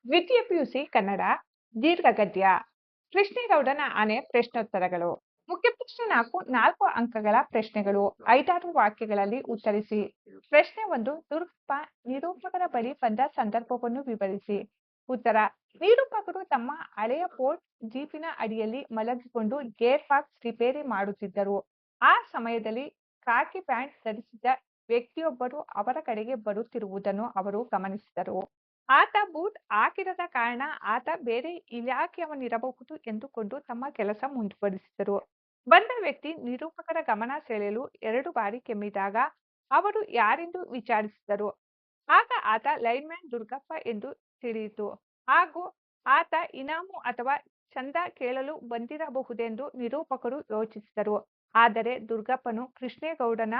ದ್ವಿತೀಯ ಪಿಯುಸಿ ಕನ್ನಡ ದೀರ್ಘಗದ್ಯ ಕೃಷ್ಣೇಗೌಡನ ಆನೆ ಪ್ರಶ್ನೋತ್ತರಗಳು. ಮುಖ್ಯ ಪ್ರಶ್ನೆ 4 ಅಂಕಗಳ ಪ್ರಶ್ನೆಗಳು. 5 ವಾಕ್ಯಗಳಲ್ಲಿ ಉತ್ತರಿಸಿ. ಪ್ರಶ್ನೆ 1. ದುರ್ಗಪ್ಪ ನಿರೂಪಕರ ಬಳಿ ಬಂದ ಸಂದರ್ಭವನ್ನು ವಿವರಿಸಿ. ಉತ್ತರ: ನಿರೂಪಕರು ತಮ್ಮ ಹಳೆಯ ಫೋರ್ಡ್ ಜೀಪಿನ ಅಡಿಯಲ್ಲಿ ಮಲಗಿಕೊಂಡು ಗೇರ್ ಬಾಕ್ಸ್ ರಿಪೇರಿ ಮಾಡುತ್ತಿದ್ದರು. ಆ ಸಮಯದಲ್ಲಿ ಖಾಕಿ ಪ್ಯಾಂಟ್ ಧರಿಸಿದ ವ್ಯಕ್ತಿಯೊಬ್ಬರು ಅವರ ಕಡೆಗೆ ಬರುತ್ತಿರುವುದನ್ನು ಅವರು ಗಮನಿಸಿದರು. ಆತ ಬೂಟ್ ಹಾಕಿರದ ಕಾರಣ ಆತ ಬೇರೆ ಇಲಾಖೆಯವನಿರಬಹುದು ಎಂದುಕೊಂಡು ತಮ್ಮ ಕೆಲಸ ಮುಂದುವರಿಸಿದರು. ಬಂದ ವ್ಯಕ್ತಿ ನಿರೂಪಕರ ಗಮನ ಸೆಳೆಯಲು 2 ಬಾರಿ ಕೆಮ್ಮಿದಾಗ ಅವರು ಯಾರೆಂದು ವಿಚಾರಿಸಿದರು. ಆಗ ಆತ ಲೈನ್ಮ್ಯಾನ್ ದುರ್ಗಪ್ಪ ಎಂದು ತಿಳಿಯಿತು. ಹಾಗೂ ಆತ ಇನಾಮು ಅಥವಾ ಚಂದ ಕೇಳಲು ಬಂದಿರಬಹುದೆಂದು ನಿರೂಪಕರು ಯೋಚಿಸಿದರು. ಆದರೆ ದುರ್ಗಪ್ಪನು ಕೃಷ್ಣೇಗೌಡನ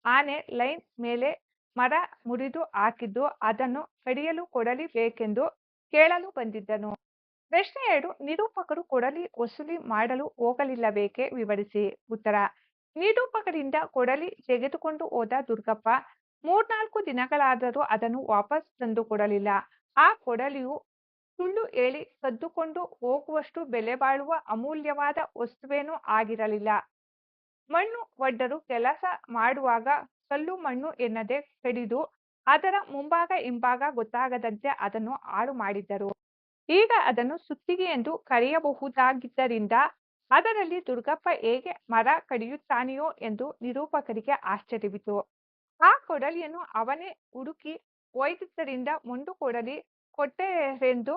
ಆನೆ ಲೈನ್ ಮೇಲೆ ಮರ ಮುರಿದು ಹಾಕಿದ್ದು ಅದನ್ನು ಕಡಿಯಲು ಕೊಡಲಿ ಬೇಕೆಂದು ಕೇಳಲು ಬಂದಿದ್ದನು. ಪ್ರಶ್ನೆ 2. ನಿರೂಪಕರು ಕೊಡಲಿ ವಸೂಲಿ ಮಾಡಲು ಹೋಗಲಿಲ್ಲವೇಕೆ? ವಿವರಿಸಿ. ಉತ್ತರ: ನಿರೂಪಕರಿಂದ ಕೊಡಲಿ ತೆಗೆದುಕೊಂಡು ಹೋದ ದುರ್ಗಪ್ಪ 3-4 ದಿನಗಳಾದರೂ ಅದನ್ನು ವಾಪಸ್ ತಂದು ಕೊಡಲಿಲ್ಲ. ಆ ಕೊಡಲಿಯು ಸುಳ್ಳು ಹೇಳಿ ಕದ್ದುಕೊಂಡು ಹೋಗುವಷ್ಟು ಬೆಲೆ ಬಾಳುವ ಅಮೂಲ್ಯವಾದ ವಸ್ತುವೇನೂ ಆಗಿರಲಿಲ್ಲ. ಮಣ್ಣು ಒಡ್ಡರು ಕೆಲಸ ಮಾಡುವಾಗ ಕಲ್ಲು ಮಣ್ಣು ಎನ್ನದೆ ಕಡಿದು ಅದರ ಮುಂಭಾಗ ಹಿಂಭಾಗ ಗೊತ್ತಾಗದಂತೆ ಅದನ್ನು ಹಾಳು ಮಾಡಿದ್ದರು. ಈಗ ಅದನ್ನು ಸುತ್ತಿಗೆ ಎಂದು ಕರೆಯಬಹುದಾಗಿದ್ದರಿಂದ ಅದರಲ್ಲಿ ದುರ್ಗಪ್ಪ ಹೇಗೆ ಮರ ಕಡಿಯುತ್ತಾನೆಯೋ ಎಂದು ನಿರೂಪಕರಿಗೆ ಆಶ್ಚರ್ಯವಿತು. ಆ ಕೊಡಲಿಯನ್ನು ಅವನೇ ಹುಡುಕಿ ಒಯ್ದಿದ್ದರಿಂದ ಮೊಂಡು ಕೊಡಲಿ ಕೊಟ್ಟರೆಂದು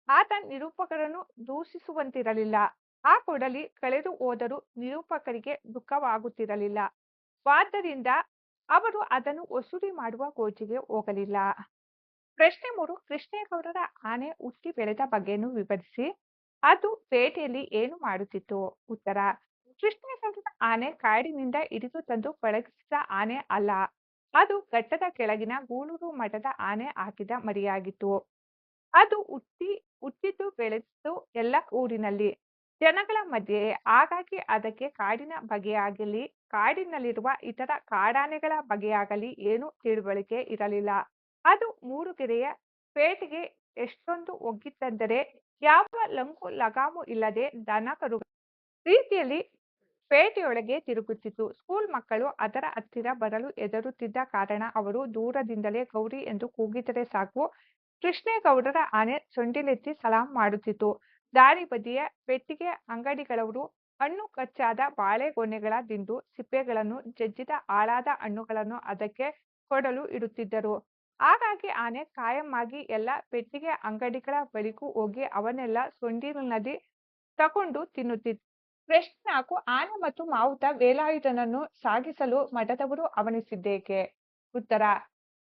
ಆತ ನಿರೂಪಕರನ್ನು ದೂಷಿಸುವಂತಿರಲಿಲ್ಲ. ಆ ಕೊಡಲಿ ಕಳೆದು ಹೋದರೂ ನಿರೂಪಕರಿಗೆ ದುಃಖವಾಗುತ್ತಿರಲಿಲ್ಲ. ವಾದ್ದರಿಂದ ಅವರು ಅದನ್ನು ವಸೂಲಿ ಮಾಡುವ ಗೋಜಿಗೆ ಹೋಗಲಿಲ್ಲ. ಪ್ರಶ್ನೆ 3. ಕೃಷ್ಣೇಗೌಡರ ಆನೆ ಹುಟ್ಟಿ ಬೆಳೆದ ಬಗೆಯನ್ನು ವಿವರಿಸಿ. ಅದು ಪೇಟೆಯಲ್ಲಿ ಏನು ಮಾಡುತ್ತಿತ್ತು? ಉತ್ತರ: ಕೃಷ್ಣೇಗೌಡರ ಆನೆ ಕಾಡಿನಿಂದ ಹಿಡಿದು ತಂದು ಪಳಗಿಸಿದ ಆನೆ ಅಲ್ಲ. ಅದು ಘಟ್ಟದ ಕೆಳಗಿನ ಗೂಳೂರು ಮಠದ ಆನೆ ಹಾಕಿದ ಮರಿಯಾಗಿತ್ತು. ಅದು ಹುಟ್ಟಿದ್ದು ಬೆಳೆದಿದ್ದು ಎಲ್ಲ ಊರಿನಲ್ಲಿ, ಜನಗಳ ಮಧ್ಯೆಯೇ. ಹಾಗಾಗಿ ಅದಕ್ಕೆ ಕಾಡಿನ ಬಗೆಯಾಗಲಿ ಕಾಡಿನಲ್ಲಿರುವ ಇತರ ಕಾಡಾನೆಗಳ ಬಗೆಯಾಗಲಿ ಏನೂ ತಿಳುವಳಿಕೆ ಇರಲಿಲ್ಲ. ಅದು ಮೂರುಗೆರೆಯ ಪೇಟೆಗೆ ಎಷ್ಟೊಂದು ಒಗ್ಗಿತೆಂದರೆ ಯಾವ ಲಂಗು ಲಗಾಮು ಇಲ್ಲದೆ ದನಕರುಗಳ ರೀತಿಯಲ್ಲಿ ಪೇಟೆಯೊಳಗೆ ತಿರುಗುತ್ತಿತ್ತು. ಸ್ಕೂಲ್ ಮಕ್ಕಳು ಅದರ ಹತ್ತಿರ ಬರಲು ಹೆದರುತ್ತಿದ್ದ ಕಾರಣ ಅವರು ದೂರದಿಂದಲೇ ಗೌರಿ ಎಂದು ಕೂಗಿದರೆ ಸಾಕು, ಕೃಷ್ಣೇಗೌಡರ ಆನೆ ಸೊಂಡಿಲೆತ್ತಿ ಸಲಾಂ ಮಾಡುತ್ತಿತ್ತು. ದಾರಿ ಬದಿಯ ಪೆಟ್ಟಿಗೆ ಅಂಗಡಿಗಳವರು ಹಣ್ಣು ಕಚ್ಚಾದ ಬಾಳೆಗೊನೆಗಳ ದಿಂಡು ಸಿಪ್ಪೆಗಳನ್ನು ಜಜ್ಜಿದ ಹಾಳಾದ ಹಣ್ಣುಗಳನ್ನು ಅದಕ್ಕೆ ಕೊಡಲು ಇಡುತ್ತಿದ್ದರು. ಹಾಗಾಗಿ ಆನೆ ಕಾಯಂ ಆಗಿ ಎಲ್ಲ ಪೆಟ್ಟಿಗೆ ಅಂಗಡಿಗಳ ಬಳಿಗೂ ಹೋಗಿ ಅವನ್ನೆಲ್ಲ ಸೊಂಡಿಲಿನಲ್ಲಿ ತಕೊಂಡು ತಿನ್ನುತ್ತಿತ್ತು. ಪ್ರಶ್ನೆ 4. ಆನೆ ಮತ್ತು ಮಾವುತ ವೇಲಾಯುಧನನ್ನು ಸಾಗಿಸಲು ಮಠದವರು ಹವಣಿಸಿದ್ದೇಕೆ? ಉತ್ತರ: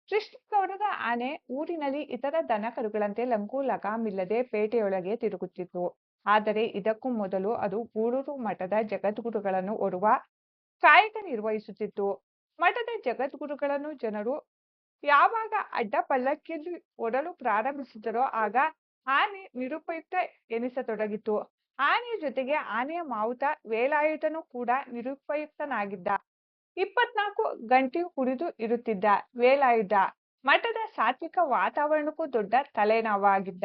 ಕೃಷ್ಣೇಗೌಡರ ಆನೆ ಊರಿನಲ್ಲಿ ಇತರ ದನಕರುಗಳಂತೆ ಲಂಗು ಲಗಾಮಿಲ್ಲದೆ ಪೇಟೆಯೊಳಗೆ ತಿರುಗುತ್ತಿತ್ತು. ಆದರೆ ಇದಕ್ಕೂ ಮೊದಲು ಅದು ಗೂಳೂರು ಮಠದ ಜಗದ್ಗುರುಗಳನ್ನು ಹೊರುವ ಕಾಯಕ ನಿರ್ವಹಿಸುತ್ತಿತ್ತು. ಮಠದ ಜಗದ್ಗುರುಗಳನ್ನು ಜನರು ಯಾವಾಗ ಅಡ್ಡ ಪಲ್ಲಕ್ಕಿಯಲ್ಲಿ ಹೊರಲು ಪ್ರಾರಂಭಿಸಿದರೋ ಆಗ ಆನೆ ನಿರುಪಯುಕ್ತ ಎನಿಸತೊಡಗಿತು. ಆನೆಯ ಜೊತೆಗೆ ಆನೆಯ ಮಾವುತ ವೇಲಾಯುಧನೂ ಕೂಡ ನಿರುಪಯುಕ್ತನಾಗಿದ್ದ. 24 ಗಂಟೆಯೂ ಕುಡಿದು ಇರುತ್ತಿದ್ದ ವೇಲಾಯುಧ ಮಠದ ಸಾತ್ವಿಕ ವಾತಾವರಣಕ್ಕೂ ದೊಡ್ಡ ತಲೆನೋವಾಗಿದ್ದ.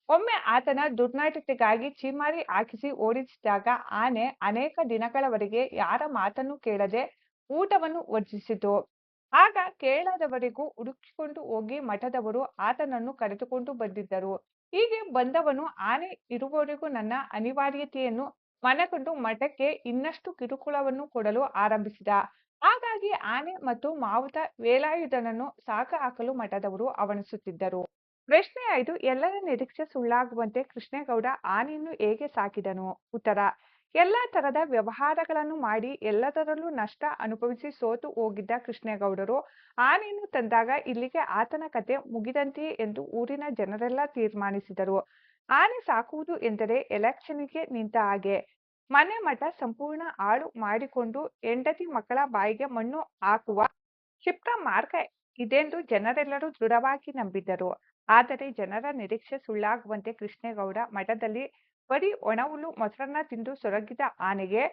ಒಮ್ಮೆ ಆತನ ದುರ್ನಡತೆಗಾಗಿ ಛೀಮಾರಿ ಹಾಕಿಸಿ ಓಡಿಸಿದಾಗ ಆನೆ ಅನೇಕ ದಿನಗಳವರೆಗೆ ಯಾರ ಮಾತನ್ನು ಕೇಳದೆ ಊಟವನ್ನು ವರ್ಜಿಸಿತು. ಆಗ ಕೇಳದವರೆಗೂ ಹುಡುಕಿಕೊಂಡು ಹೋಗಿ ಮಠದವರು ಆತನನ್ನು ಕರೆದುಕೊಂಡು ಬಂದಿದ್ದರು. ಹೀಗೆ ಬಂದವನು ಆನೆ ಇರುವವರೆಗೂ ನನ್ನ ಅನಿವಾರ್ಯತೆಯನ್ನು ಮನಗಂಡು ಮಠಕ್ಕೆ ಇನ್ನಷ್ಟು ಕಿರುಕುಳವನ್ನು ಕೊಡಲು ಆರಂಭಿಸಿದ. ಹಾಗಾಗಿ ಆನೆ ಮತ್ತು ಮಾವುತ ವೇಲಾಯುಧನನ್ನು ಸಾಗಹಾಕಲು ಮಠದವರು ಹವಣಿಸುತ್ತಿದ್ದರು. ಪ್ರಶ್ನೆ 5. ಎಲ್ಲರ ನಿರೀಕ್ಷೆ ಸುಳ್ಳಾಗುವಂತೆ ಕೃಷ್ಣೇಗೌಡ ಆನೆಯನ್ನು ಹೇಗೆ ಸಾಕಿದನು? ಉತ್ತರ: ಎಲ್ಲ ತರದ ವ್ಯವಹಾರಗಳನ್ನು ಮಾಡಿ ಎಲ್ಲದರಲ್ಲೂ ನಷ್ಟ ಅನುಭವಿಸಿ ಸೋತು ಹೋಗಿದ್ದ ಕೃಷ್ಣೇಗೌಡರು ಆನೆಯನ್ನು ತಂದಾಗ ಇಲ್ಲಿಗೆ ಆತನ ಕತೆ ಮುಗಿದಂತೆಯೇ ಎಂದು ಊರಿನ ಜನರೆಲ್ಲ ತೀರ್ಮಾನಿಸಿದರು. ಆನೆ ಸಾಕುವುದು ಎಂದರೆ ಎಲೆಕ್ಷನ್ನಿಗೆ ನಿಂತ ಹಾಗೆ. ಮನೆ ಮಠ ಸಂಪೂರ್ಣ ಹಾಳು ಮಾಡಿಕೊಂಡು ಹೆಂಡತಿ ಮಕ್ಕಳ ಬಾಯಿಗೆ ಮಣ್ಣು ಹಾಕುವ ಕ್ಷಿಪ್ರ ಮಾರ್ಗ ಇದೆಂದು ಜನರೆಲ್ಲರೂ ದೃಢವಾಗಿ ನಂಬಿದ್ದರು. ಆದರೆ ಜನರ ನಿರೀಕ್ಷೆ ಸುಳ್ಳಾಗುವಂತೆ ಕೃಷ್ಣೇಗೌಡ ಮಠದಲ್ಲಿ ಬರೀ ಒಣ ಹುಲ್ಲು ಮೊಸರನ್ನ ತಿಂದು ಸೊರಗಿದ ಆನೆಗೆ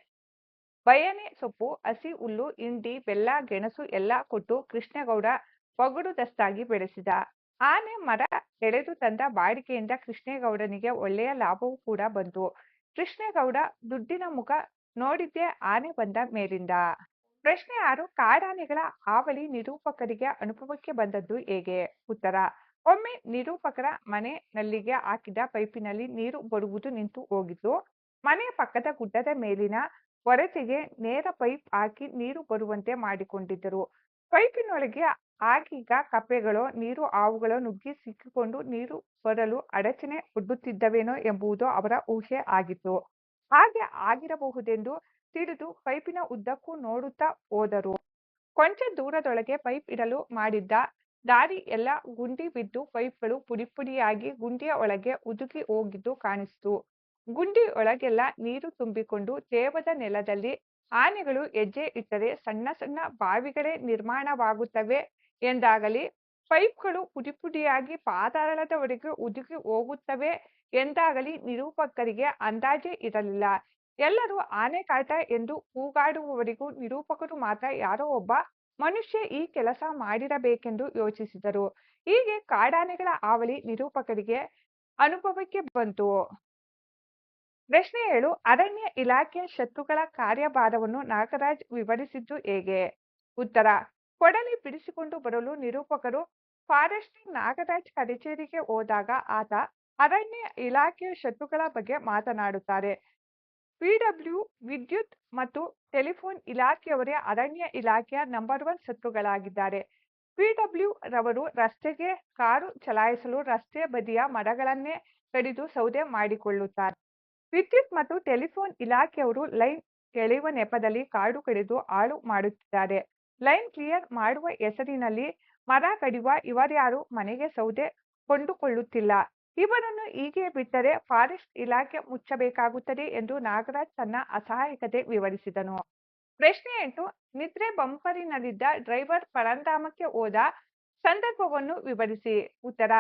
ಬಯನೆ ಸೊಪ್ಪು, ಹಸಿ ಹುಲ್ಲು, ಹಿಂಡಿ, ಬೆಲ್ಲ, ಗೆಣಸು ಎಲ್ಲ ಕೊಟ್ಟು ಕೃಷ್ಣೇಗೌಡ ಪಗಡುದಸ್ತಾಗಿ ಬೆಳೆಸಿದ. ಆನೆ ಮರ ಎಳೆದು ತಂದ ಬಾಡಿಗೆಯಿಂದ ಕೃಷ್ಣೇಗೌಡನಿಗೆ ಒಳ್ಳೆಯ ಲಾಭವೂ ಕೂಡ ಬಂತು. ಕೃಷ್ಣೇಗೌಡ ದುಡ್ಡಿನ ಮುಖ ನೋಡಿದ್ದೇ ಆನೆ ಬಂದ ಮೇಲಿಂದ. ಪ್ರಶ್ನೆ 6. ಕಾಡಾನೆಗಳ ಹಾವಳಿ ನಿರೂಪಕರಿಗೆ ಅನುಭವಕ್ಕೆ ಬಂದದ್ದು ಹೇಗೆ? ಉತ್ತರ. ಒಮ್ಮೆ ನಿರೂಪಕರ ಮನೆ ನಲ್ಲಿಗೆ ಹಾಕಿದ ಪೈಪಿನಲ್ಲಿ ನೀರು ಬರುವುದು ನಿಂತು ಹೋಗಿತ್ತು. ಮನೆಯ ಪಕ್ಕದ ಗುಡ್ಡದ ಮೇಲಿನ ಒರತೆಗೆ ನೇರ ಪೈಪ್ ಹಾಕಿ ನೀರು ಬರುವಂತೆ ಮಾಡಿಕೊಂಡಿದ್ದರು. ಪೈಪಿನೊಳಗೆ ಆಗೀಗ ಕಪ್ಪೆಗಳೋ ನೀರು ಹಾವುಗಳೋ ನುಗ್ಗಿ ಸಿಕ್ಕಿಕೊಂಡು ನೀರು ಬರಲು ಅಡಚಣೆ ಒಡ್ಡುತ್ತಿದ್ದವೇನೋ ಎಂಬುದು ಅವರ ಊಹೆ ಆಗಿತ್ತು. ಹಾಗೆ ಆಗಿರಬಹುದೆಂದು ತಿಳಿದು ಪೈಪಿನ ಉದ್ದಕ್ಕೂ ನೋಡುತ್ತಾ ಹೋದರು. ಕೊಂಚ ದೂರದೊಳಗೆ ಪೈಪ್ ಇಡಲು ಮಾಡಿದ್ದ ದಾರಿ ಎಲ್ಲ ಗುಂಡಿ ಬಿದ್ದು ಪೈಪ್ಗಳು ಪುಡಿಪುಡಿಯಾಗಿ ಗುಂಡಿಯ ಒಳಗೆ ಹುದುಗಿ ಹೋಗಿದ್ದು ಕಾಣಿಸಿತು. ಗುಂಡಿ ಒಳಗೆಲ್ಲ ನೀರು ತುಂಬಿಕೊಂಡು ತೇವದ ನೆಲದಲ್ಲಿ ಆನೆಗಳು ಹೆಜ್ಜೆ ಇಟ್ಟರೆ ಸಣ್ಣ ಸಣ್ಣ ಬಾವಿಗಳೇ ನಿರ್ಮಾಣವಾಗುತ್ತವೆ ಎಂದಾಗಲಿ, ಪೈಪ್ಗಳು ಪುಡಿಪುಡಿಯಾಗಿ ಪಾತಾಳದವರೆಗೆ ಹುದುಗಿ ಹೋಗುತ್ತವೆ ಎಂದಾಗಲಿ ನಿರೂಪಕರಿಗೆ ಅಂದಾಜೇ ಇರಲಿಲ್ಲ. ಎಲ್ಲರೂ ಆನೆ ಕಾಟ ಎಂದು ಕೂಗಾಡುವವರೆಗೂ ನಿರೂಪಕರು ಮಾತ್ರ ಯಾರೋ ಒಬ್ಬ ಮನುಷ್ಯ ಈ ಕೆಲಸ ಮಾಡಿರಬೇಕೆಂದು ಯೋಚಿಸಿದರು. ಹೀಗೆ ಕಾಡಾನೆಗಳ ಹಾವಳಿ ನಿರೂಪಕರಿಗೆ ಅನುಭವಕ್ಕೆ ಬಂತು. ಪ್ರಶ್ನೆ 7. ಅರಣ್ಯ ಇಲಾಖೆಯ ಶತ್ರುಗಳ ಕಾರ್ಯಭಾರವನ್ನು ನಾಗರಾಜ್ ವಿವರಿಸಿದ್ದು ಹೇಗೆ? ಉತ್ತರ. ಕೊಡಲಿ ಬಿಡಿಸಿಕೊಂಡು ಬರಲು ನಿರೂಪಕರು ಫಾರೆಸ್ಟರ್ ನಾಗರಾಜ್ ಕಚೇರಿಗೆ ಹೋದಾಗ ಆತ ಅರಣ್ಯ ಇಲಾಖೆಯ ಶತ್ರುಗಳ ಬಗ್ಗೆ ಮಾತನಾಡುತ್ತಾರೆ. ಪಿಡಬ್ಲ್ಯೂ, ವಿದ್ಯುತ್ ಮತ್ತು ಟೆಲಿಫೋನ್ ಇಲಾಖೆಯವರೇ ಅರಣ್ಯ ಇಲಾಖೆಯ ನಂಬರ್ 1 ಶತ್ರುಗಳಾಗಿದ್ದಾರೆ. ಪಿಡಬ್ಲ್ಯೂ ರವರು ರಸ್ತೆಗೆ ಕಾರು ಚಲಾಯಿಸಲು ರಸ್ತೆ ಬದಿಯ ಮರಗಳನ್ನೇ ಕಡಿದು ಸೌದೆ ಮಾಡಿಕೊಳ್ಳುತ್ತಾರೆ. ವಿದ್ಯುತ್ ಮತ್ತು ಟೆಲಿಫೋನ್ ಇಲಾಖೆಯವರು ಲೈನ್ ಎಳೆಯುವ ನೆಪದಲ್ಲಿ ಕಾಡು ಕಡಿದು ಹಾಳು ಮಾಡುತ್ತಿದ್ದಾರೆ. ಲೈನ್ ಕ್ಲಿಯರ್ ಮಾಡುವ ಹೆಸರಿನಲ್ಲಿ ಮರ ಕಡಿಯುವ ಇವರ್ಯಾರೂ ಮನೆಗೆ ಸೌದೆ ಕೊಂಡುಕೊಳ್ಳುತ್ತಿಲ್ಲ. ಇವರನ್ನು ಹೀಗೆ ಬಿಟ್ಟರೆ ಫಾರೆಸ್ಟ್ ಇಲಾಖೆ ಮುಚ್ಚಬೇಕಾಗುತ್ತದೆ ಎಂದು ನಾಗರಾಜ್ ತನ್ನ ಅಸಹಾಯಕತೆ ವಿವರಿಸಿದನು. ಪ್ರಶ್ನೆ 8. ನಿದ್ರೆ ಬಂಪರಿನಲ್ಲಿದ್ದ ಡ್ರೈವರ್ ಪರಂಧಾಮಕ್ಕೆ ಹೋದ ಸಂದರ್ಭವನ್ನು ವಿವರಿಸಿ. ಉತ್ತರ.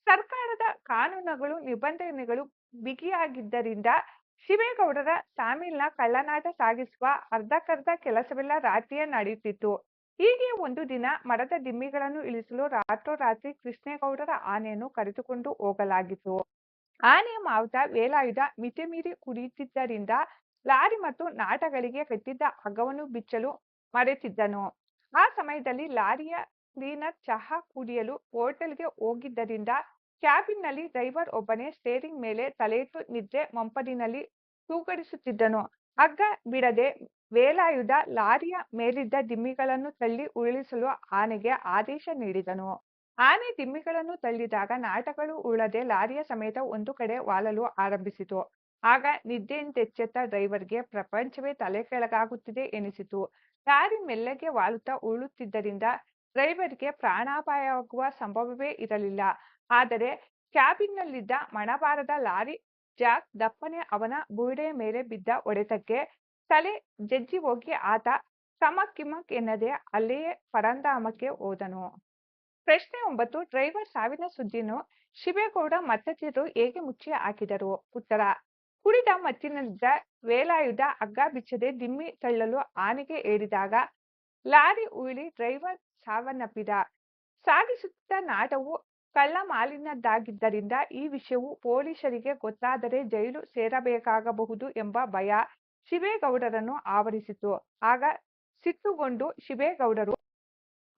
ಸರ್ಕಾರದ ಕಾನೂನುಗಳು ನಿಬಂಧನೆಗಳು ಬಿಗಿಯಾಗಿದ್ದರಿಂದ ಶಿವೇಗೌಡರ ಸಾಮಿಲ್ನ ಕಳ್ಳನಾಟ ಸಾಗಿಸುವ ಅರ್ಧಕ್ಕರ್ಧ ಕೆಲಸವೆಲ್ಲ ರಾತ್ರಿಯೇ ನಡೆಯುತ್ತಿತ್ತು. ಹೀಗೆ ಒಂದು ದಿನ ಮರದ ದಿಮ್ಮಿಗಳನ್ನು ಇಳಿಸಲು ರಾತ್ರೋರಾತ್ರಿ ಕೃಷ್ಣೇಗೌಡರ ಆನೆಯನ್ನು ಕರೆದುಕೊಂಡು ಹೋಗಲಾಗಿತ್ತು. ಆನೆಯ ಮಾವುತ ವೇಲಾಯುಧ ಮಿತಿಮೀರಿ ಕುಡಿಯುತ್ತಿದ್ದರಿಂದ ಲಾರಿ ಮತ್ತು ನಾಟಗಳಿಗೆ ಕಟ್ಟಿದ್ದ ಹಗ್ಗವನ್ನು ಬಿಚ್ಚಲು ಮರೆತಿದ್ದನು. ಆ ಸಮಯದಲ್ಲಿ ಲಾರಿಯ ಕ್ಲೀನರ್ ಚಹಾ ಕುಡಿಯಲು ಹೋಟೆಲ್ಗೆ ಹೋಗಿದ್ದರಿಂದ ಕ್ಯಾಬಿನ್ನಲ್ಲಿ ಡ್ರೈವರ್ ಒಬ್ಬನೇ ಸ್ಟೇರಿಂಗ್ ಮೇಲೆ ತಲೆಯಿಟ್ಟು ನಿದ್ರೆ ಮಂಪರಿನಲ್ಲಿ ತೂಗಡಿಸುತ್ತಿದ್ದನು. ಹಗ್ಗ ಬಿಡದೆ ವೇಲಾಯುಧ ಲಾರಿಯ ಮೇಲಿದ್ದ ದಿಮ್ಮಿಗಳನ್ನು ತಳ್ಳಿ ಉರುಳಿಸಲು ಆನೆಗೆ ಆದೇಶ ನೀಡಿದನು. ಆನೆ ದಿಮ್ಮಿಗಳನ್ನು ತಳ್ಳಿದಾಗ ನಾಟಗಳು ಉರುಳದೆ ಲಾರಿಯ ಸಮೇತ ಒಂದು ಕಡೆ ವಾಲಲು ಆರಂಭಿಸಿತು. ಆಗ ನಿದ್ದೆಯಿಂದೆಚ್ಚೆತ್ತ ಡ್ರೈವರ್ಗೆ ಪ್ರಪಂಚವೇ ತಲೆಕೆಳಗಾಗುತ್ತಿದೆ ಎನಿಸಿತು. ಲಾರಿ ಮೆಲ್ಲಗೆ ವಾಲುತ್ತಾ ಉರುಳುತ್ತಿದ್ದರಿಂದ ಡ್ರೈವರ್ಗೆ ಪ್ರಾಣಾಪಾಯವಾಗುವ ಸಂಭವವೇ ಇರಲಿಲ್ಲ. ಆದರೆ ಕ್ಯಾಬಿನ್ನಲ್ಲಿದ್ದ ಮಣಭಾರದ ಲಾರಿ ಜಾಕ್ ದಪ್ಪನೆ ಅವನ ಬುರುಡೆಯ ಮೇಲೆ ಬಿದ್ದ ಹೊಡೆತಕ್ಕೆ ತಲೆ ಜಜ್ಜಿ ಹೋಗಿ ಆತ ಕಮಕ್ ಕಿಮಕ್ ಎನ್ನದೆ ಅಲ್ಲಿಯೇ ಪರಂಧಾಮಕ್ಕೆ ಹೋದನು. ಪ್ರಶ್ನೆ 9. ಡ್ರೈವರ್ ಸಾವಿನ ಸುದ್ದಿಯನ್ನು ಶಿವೇಗೌಡ ಮತ್ತತಿಯರು ಹೇಗೆ ಮುಚ್ಚಿ ಹಾಕಿದರು? ಉತ್ತರ. ಕುಡಿದ ಮತ್ತಿನಲ್ಲಿದ್ದ ವೇಲಾಯುಧ ಹಗ್ಗ ಬಿಚ್ಚದೆ ದಿಮ್ಮಿ ತಳ್ಳಲು ಆನೆಗೆ ಹೇಳಿದಾಗ ಲಾರಿ ಉರುಳಿ ಡ್ರೈವರ್ ಸಾವನ್ನಪ್ಪಿದ. ಸಾಗಿಸುತ್ತಿದ್ದ ನಾಟವು ಕಳ್ಳ ಮಾಲಿನದ್ದಾಗಿದ್ದರಿಂದ ಈ ವಿಷಯವು ಪೊಲೀಸರಿಗೆ ಗೊತ್ತಾದರೆ ಜೈಲು ಸೇರಬೇಕಾಗಬಹುದು ಎಂಬ ಭಯ ಶಿವೇಗೌಡರನ್ನು ಆವರಿಸಿತು. ಆಗ ಸಿಟ್ಟುಗೊಂಡು ಶಿವೇಗೌಡರು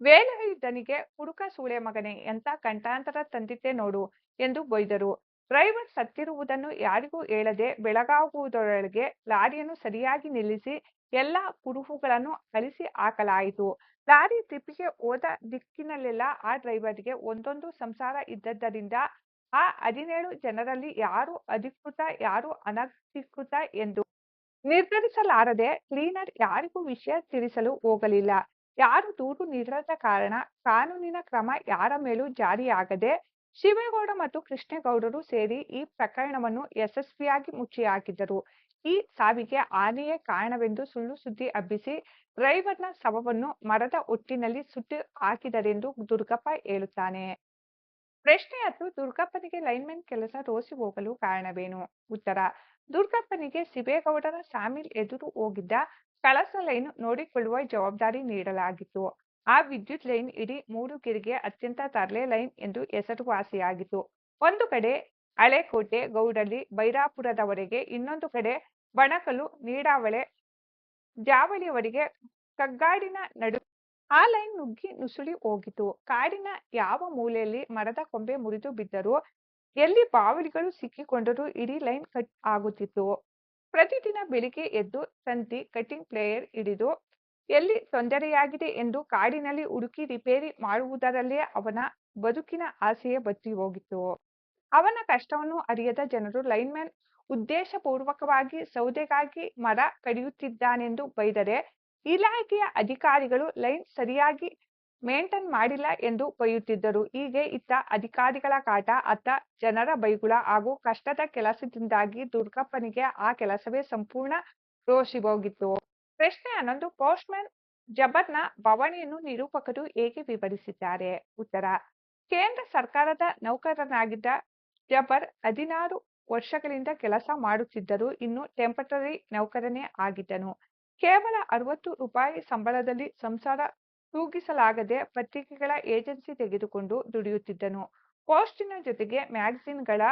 ವೇಲಾಯುಧನಿಗೆ ಕುಡುಕ ಸೂಳೆ ಮಗನೇ, ಎಂಥ ಕಂಠಾಂತರ ತಂದಿಟ್ಟೆ ನೋಡು ಎಂದು ಬೈದರು. ಡ್ರೈವರ್ ಸತ್ತಿರುವುದನ್ನು ಯಾರಿಗೂ ಹೇಳದೆ ಬೆಳಗಾಗುವುದರೊಳಗೆ ಲಾರಿಯನ್ನು ಸರಿಯಾಗಿ ನಿಲ್ಲಿಸಿ ಎಲ್ಲ ಕುರುಹುಗಳನ್ನು ಅಳಿಸಿ ಹಾಕಲಾಯಿತು. ಲಾರಿ ಟ್ರಿಪ್ಪಿಗೆ ಹೋದ ದಿಕ್ಕಿನಲ್ಲೆಲ್ಲ ಆ ಡ್ರೈವರ್ಗೆ ಒಂದೊಂದು ಸಂಸಾರ ಇದ್ದದ್ದರಿಂದ ಆ 17 ಜನರಲ್ಲಿ ಯಾರು ಅಧಿಕೃತ ಯಾರು ಅನಧಿಕೃತ ಎಂದು ನಿರ್ಧರಿಸಲಾರದೆ ಕ್ಲೀನರ್ ಯಾರಿಗೂ ವಿಷಯ ತಿಳಿಸಲು ಹೋಗಲಿಲ್ಲ. ಯಾರು ದೂರು ನೀಡದ ಕಾರಣ ಕಾನೂನಿನ ಕ್ರಮ ಯಾರ ಮೇಲೂ ಜಾರಿಯಾಗದೆ ಶಿವೇಗೌಡ ಮತ್ತು ಕೃಷ್ಣೇಗೌಡರು ಸೇರಿ ಈ ಪ್ರಕರಣವನ್ನು ಯಶಸ್ವಿಯಾಗಿ ಮುಚ್ಚಿಹಾಕಿದರು. ಈ ಸಾವಿಗೆ ಆನೆಯೇ ಕಾರಣವೆಂದು ಸುಳ್ಳು ಸುದ್ದಿ ಹಬ್ಬಿಸಿ ಡ್ರೈವರ್ನ ಶವವನ್ನು ಮರದ ಒಟ್ಟಿನಲ್ಲಿ ಸುಟ್ಟು ಹಾಕಿದರೆಂದು ದುರ್ಗಪ್ಪ ಹೇಳುತ್ತಾನೆ. ಪ್ರಶ್ನೆ 10. ದುರ್ಗಪ್ಪನಿಗೆ ಲೈನ್ಮನ್ ಕೆಲಸ ರೋಸಿ ಹೋಗಲು ಕಾರಣವೇನು? ಉತ್ತರ. ದುರ್ಗಪ್ಪನಿಗೆ ಶಿವೇಗೌಡರ ಸಾಮಿಲ್ ಎದುರು ಹೋಗಿದ್ದ ಕಳಸ ಲೈನ್ ನೋಡಿಕೊಳ್ಳುವ ಜವಾಬ್ದಾರಿ ನೀಡಲಾಗಿತ್ತು. ಆ ವಿದ್ಯುತ್ ಲೈನ್ ಇಡೀ ಮೂಡುಗೆರೆಗೆ ಅತ್ಯಂತ ತರಲೆ ಲೈನ್ ಎಂದು ಹೆಸರುವಾಸಿಯಾಗಿತ್ತು. ಒಂದು ಕಡೆ ಹಳೆಕೋಟೆ ಗೌಡಳ್ಳಿ ಬೈರಾಪುರದವರೆಗೆ, ಇನ್ನೊಂದು ಕಡೆ ಬಣಕಲು ನೀಡಾವಳೆ ಜಾವಳಿಯವರೆಗೆ ಕಗ್ಗಾಡಿನ ನಡು ಆ ಲೈನ್ ನುಗ್ಗಿ ನುಸುಳಿ ಹೋಗಿತು. ಕಾಡಿನ ಯಾವ ಮೂಲೆಯಲ್ಲಿ ಮರದ ಕೊಂಬೆ ಮುರಿದು ಬಿದ್ದರೂ, ಎಲ್ಲಿ ಬಾವಲಿಗಳು ಸಿಕ್ಕಿಕೊಂಡರೂ ಇಡೀ ಲೈನ್ ಕಟ್ ಆಗುತ್ತಿತ್ತು. ಪ್ರತಿದಿನ ಬೆಳಿಗ್ಗೆ ಎದ್ದು ತಂತಿ ಕಟಿಂಗ್ ಪ್ಲೇಯರ್ ಹಿಡಿದು ಎಲ್ಲಿ ತೊಂದರೆಯಾಗಿದೆ ಎಂದು ಕಾಡಿನಲ್ಲಿ ಹುಡುಕಿ ರಿಪೇರಿ ಮಾಡುವುದರಲ್ಲೇ ಅವನ ಬದುಕಿನ ಆಸೆಯೇ ಬತ್ತಿ ಹೋಗಿತ್ತು. ಅವನ ಕಷ್ಟವನ್ನು ಅರಿಯದ ಜನರು ಲೈನ್‌ಮ್ಯಾನ್ ಉದ್ದೇಶಪೂರ್ವಕವಾಗಿ ಸೌದೆಗಾಗಿ ಮರ ಕಡಿಯುತ್ತಿದ್ದಾನೆಂದು ಬೈದರೆ, ಇಲಾಖೆಯ ಅಧಿಕಾರಿಗಳು ಲೈನ್ ಸರಿಯಾಗಿ ಮೇಂಟೈನ್ ಮಾಡಿಲ್ಲ ಎಂದು ಬೈಯುತ್ತಿದ್ದರು. ಹೀಗೆ ಇತ್ತ ಅಧಿಕಾರಿಗಳ ಕಾಟ, ಅತ್ತ ಜನರ ಬೈಗುಳ ಹಾಗೂ ಕಷ್ಟದ ಕೆಲಸದಿಂದಾಗಿ ದುರ್ಗಪ್ಪನಿಗೆ ಆ ಕೆಲಸವೇ ಸಂಪೂರ್ಣ ರೋಸಿಹೋಗಿತ್ತು. ಪ್ರಶ್ನೆ 11 ಪೋಸ್ಟ್‌ಮ್ಯಾನ್ ಜಬ್ಬರ್‌ನ ಬವಣೆಯನ್ನು ನಿರೂಪಕರು ಹೇಗೆ ವಿವರಿಸಿದ್ದಾರೆ? ಉತ್ತರ: ಕೇಂದ್ರ ಸರ್ಕಾರದ ನೌಕರನಾಗಿದ್ದ ಜಬ್ಬರ್ 16 ವರ್ಷಗಳಿಂದ ಕೆಲಸ ಮಾಡುತ್ತಿದ್ದರೂ ಇನ್ನೂ ಟೆಂಪರರಿ ನೌಕರನೇ ಆಗಿದ್ದನು. ಕೇವಲ 60 ರೂಪಾಯಿ ಸಂಬಳದಲ್ಲಿ ಸಂಸಾರ ತೂಗಿಸಲಾಗದೆ ಪತ್ರಿಕೆಗಳ ಏಜೆನ್ಸಿ ತೆಗೆದುಕೊಂಡು ದುಡಿಯುತ್ತಿದ್ದನು. ಪೋಸ್ಟಿನ ಜೊತೆಗೆ ಮ್ಯಾಗಜಿನ್‌ಗಳ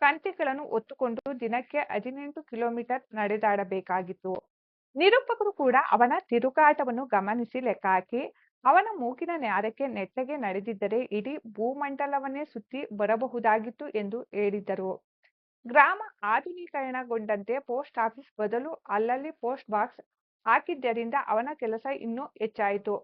ಕಂತೆಗಳನ್ನು ಹೊತ್ತುಕೊಂಡು ದಿನಕ್ಕೆ 18 ಕಿಲೋಮೀಟರ್ ನಡೆದಾಡಬೇಕಾಗಿತ್ತು. ನಿರೂಪಕರು ಕೂಡ ಅವನ ತಿರುಗಾಟವನ್ನು ಗಮನಿಸಿ ಲೆಕ್ಕ ಹಾಕಿ, ಅವನ ಮೂಗಿನ ನ್ಯಾರಕ್ಕೆ ನೆಟ್ಟಗೆ ನಡೆದಿದ್ದರೆ ಇಡೀ ಭೂಮಂಡಲವನ್ನೇ ಸುತ್ತಿ ಬರಬಹುದಾಗಿತ್ತು ಎಂದು ಹೇಳಿದ್ದರು. ಗ್ರಾಮ ಆಧುನೀಕರಣಗೊಂಡಂತೆ ಪೋಸ್ಟ್ ಆಫೀಸ್ ಬದಲು ಅಲ್ಲಲ್ಲಿ ಪೋಸ್ಟ್ ಬಾಕ್ಸ್ ಹಾಕಿದ್ದರಿಂದ ಅವನ ಕೆಲಸ ಇನ್ನೂ ಹೆಚ್ಚಾಯಿತು.